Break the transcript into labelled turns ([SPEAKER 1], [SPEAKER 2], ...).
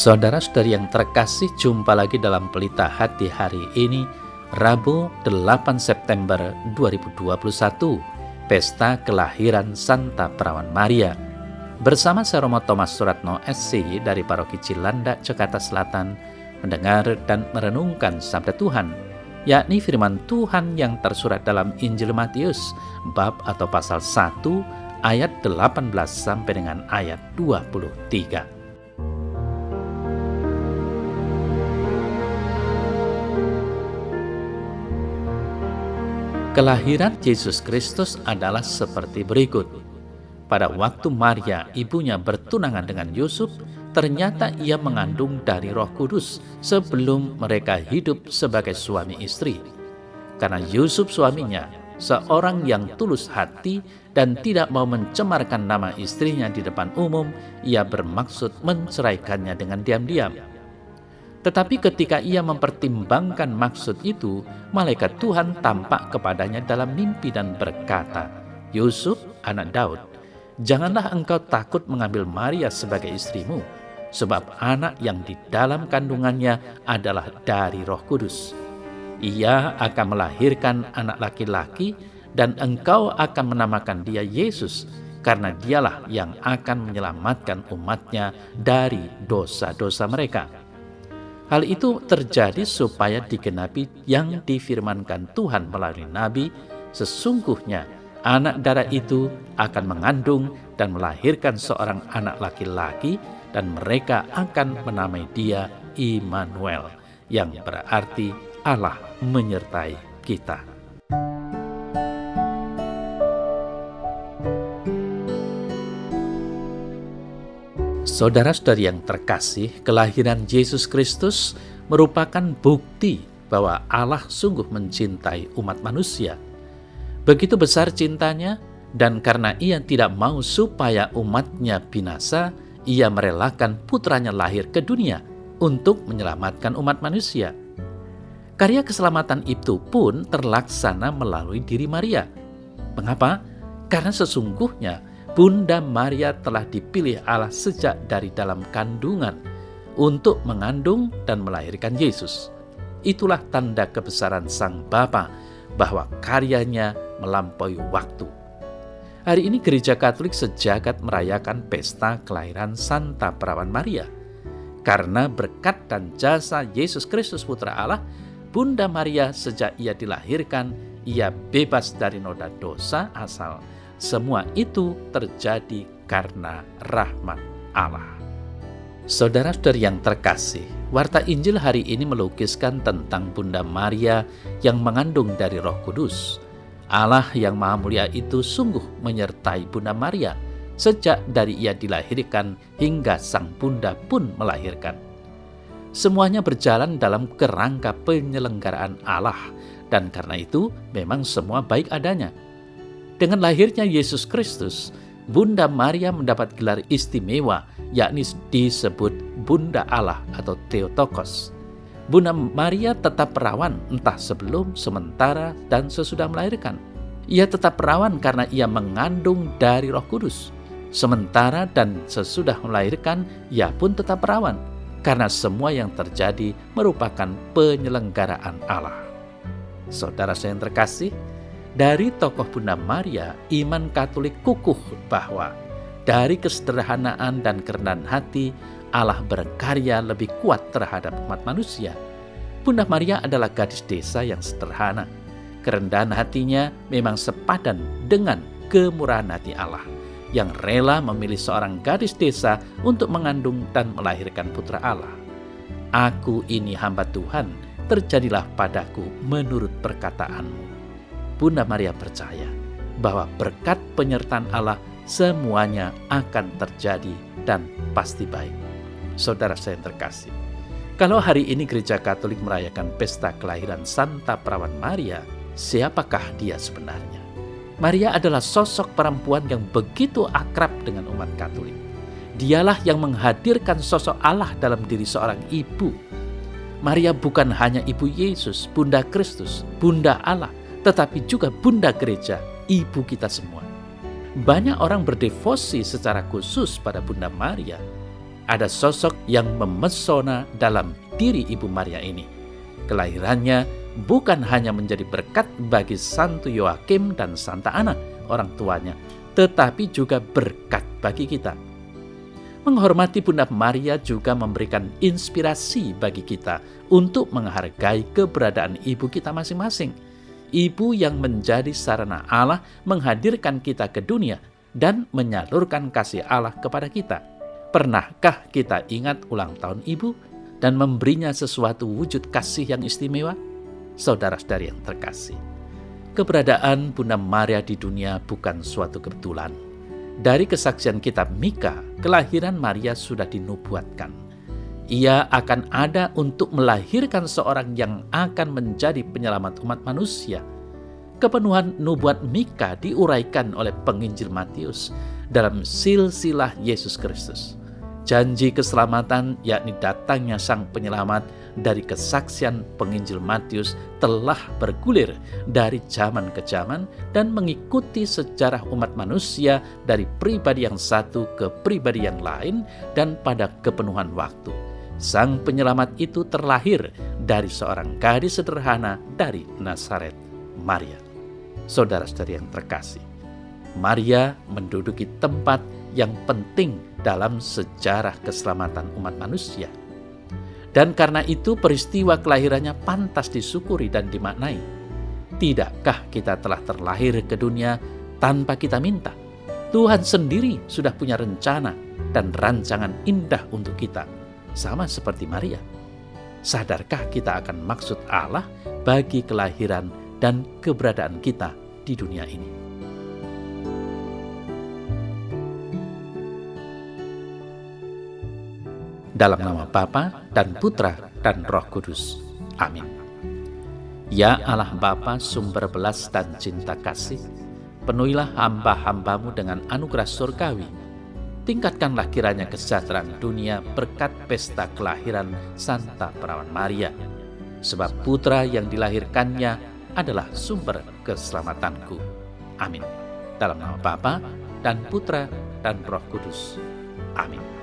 [SPEAKER 1] Saudara-saudari yang terkasih, jumpa lagi dalam Pelita Hati hari ini, Rabu 8 September 2021, Pesta Kelahiran Santa Perawan Maria. Bersama saya Romo Thomas Suratno SC dari Paroki Cilandak, Jakarta Selatan, mendengar dan merenungkan Sabda Tuhan, yakni firman Tuhan yang tersurat dalam Injil Matius, bab atau pasal 1, ayat 18 sampai dengan ayat 23. Kelahiran Yesus Kristus adalah seperti berikut. Pada waktu Maria, ibunya bertunangan dengan Yusuf, ternyata ia mengandung dari Roh Kudus sebelum mereka hidup sebagai suami istri. Karena Yusuf suaminya, seorang yang tulus hati dan tidak mau mencemarkan nama istrinya di depan umum, ia bermaksud menceraikannya dengan diam-diam. Tetapi ketika ia mempertimbangkan maksud itu, malaikat Tuhan tampak kepadanya dalam mimpi dan berkata, "Yusuf, anak Daud, janganlah engkau takut mengambil Maria sebagai istrimu, sebab anak yang di dalam kandungannya adalah dari Roh Kudus. Ia akan melahirkan anak laki-laki dan engkau akan menamakan dia Yesus, karena dialah yang akan menyelamatkan umatnya dari dosa-dosa mereka." Hal itu terjadi supaya digenapi yang difirmankan Tuhan melalui Nabi, sesungguhnya anak darah itu akan mengandung dan melahirkan seorang anak laki-laki, dan mereka akan menamai dia Immanuel, yang berarti Allah menyertai kita. Saudara-saudari yang terkasih, kelahiran Yesus Kristus merupakan bukti bahwa Allah sungguh mencintai umat manusia. Begitu besar cintanya, dan karena ia tidak mau supaya umatnya binasa, ia merelakan putranya lahir ke dunia untuk menyelamatkan umat manusia. Karya keselamatan itu pun terlaksana melalui diri Maria. Mengapa? Karena sesungguhnya Bunda Maria telah dipilih Allah sejak dari dalam kandungan untuk mengandung dan melahirkan Yesus. Itulah tanda kebesaran Sang Bapa bahwa karyanya melampaui waktu. Hari ini Gereja Katolik sejagat merayakan pesta kelahiran Santa Perawan Maria. Karena berkat dan jasa Yesus Kristus Putra Allah, Bunda Maria sejak ia dilahirkan, ia bebas dari noda dosa asal. Semua itu terjadi karena rahmat Allah. Saudara-saudari yang terkasih, warta Injil hari ini melukiskan tentang Bunda Maria yang mengandung dari Roh Kudus. Allah yang Maha Mulia itu sungguh menyertai Bunda Maria sejak dari ia dilahirkan hingga sang Bunda pun melahirkan. Semuanya berjalan dalam kerangka penyelenggaraan Allah, dan karena itu memang semua baik adanya. Dengan lahirnya Yesus Kristus, Bunda Maria mendapat gelar istimewa, yakni disebut Bunda Allah atau Theotokos. Bunda Maria tetap perawan entah sebelum, sementara, dan sesudah melahirkan. Ia tetap perawan karena ia mengandung dari Roh Kudus. Sementara dan sesudah melahirkan, ia pun tetap perawan, karena semua yang terjadi merupakan penyelenggaraan Allah. Saudara saya yang terkasih, dari tokoh Bunda Maria, iman Katolik kukuh bahwa dari kesederhanaan dan kerendahan hati, Allah berkarya lebih kuat terhadap umat manusia. Bunda Maria adalah gadis desa yang sederhana. Kerendahan hatinya memang sepadan dengan kemurahan hati Allah, yang rela memilih seorang gadis desa untuk mengandung dan melahirkan putra Allah. "Aku ini hamba Tuhan, terjadilah padaku menurut perkataanmu." Bunda Maria percaya bahwa berkat penyertaan Allah semuanya akan terjadi dan pasti baik. Saudara saya yang terkasih, kalau hari ini Gereja Katolik merayakan pesta kelahiran Santa Perawan Maria, siapakah dia sebenarnya? Maria adalah sosok perempuan yang begitu akrab dengan umat Katolik. Dialah yang menghadirkan sosok Allah dalam diri seorang ibu. Maria bukan hanya ibu Yesus, Bunda Kristus, Bunda Allah, tetapi juga Bunda Gereja, ibu kita semua. Banyak orang berdevosi secara khusus pada Bunda Maria. ada sosok yang memesona dalam diri Ibu Maria ini. Kelahirannya bukan hanya menjadi berkat bagi Santo Yoakim dan Santa Ana, orang tuanya, tetapi juga berkat bagi kita. Menghormati Bunda Maria juga memberikan inspirasi bagi kita untuk menghargai keberadaan ibu kita masing-masing. Ibu yang menjadi sarana Allah menghadirkan kita ke dunia dan menyalurkan kasih Allah kepada kita. Pernahkah kita ingat ulang tahun ibu dan memberinya sesuatu wujud kasih yang istimewa? Saudara-saudari yang terkasih, keberadaan Bunda Maria di dunia bukan suatu kebetulan. Dari kesaksian kitab Mika, kelahiran Maria sudah dinubuatkan. Ia akan ada untuk melahirkan seorang yang akan menjadi penyelamat umat manusia. Kepenuhan nubuat Mika diuraikan oleh penginjil Matius dalam silsilah Yesus Kristus. Janji keselamatan, yakni datangnya Sang Penyelamat dari kesaksian penginjil Matius, telah bergulir dari zaman ke zaman dan mengikuti sejarah umat manusia dari pribadi yang satu ke pribadi yang lain, dan pada kepenuhan waktu Sang Penyelamat itu terlahir dari seorang gadis sederhana dari Nazaret, Maria. Saudara-saudari yang terkasih, Maria menduduki tempat yang penting dalam sejarah keselamatan umat manusia. Dan karena itu peristiwa kelahirannya pantas disyukuri dan dimaknai. Tidakkah kita telah terlahir ke dunia tanpa kita minta? Tuhan sendiri sudah punya rencana dan rancangan indah untuk kita, sama seperti Maria. Sadarkah kita akan maksud Allah bagi kelahiran dan keberadaan kita di dunia ini? Dalam nama Bapa dan Putra dan Roh Kudus. Amin. Ya Allah Bapa, sumber belas dan cinta kasih, penuhilah hamba-hambamu dengan anugerah surgawi. Tingkatkanlah kiranya kesejahteraan dunia berkat pesta kelahiran Santa Perawan Maria. Sebab putra yang dilahirkannya adalah sumber keselamatanku. Amin. Dalam nama Bapa dan Putra dan Roh Kudus. Amin.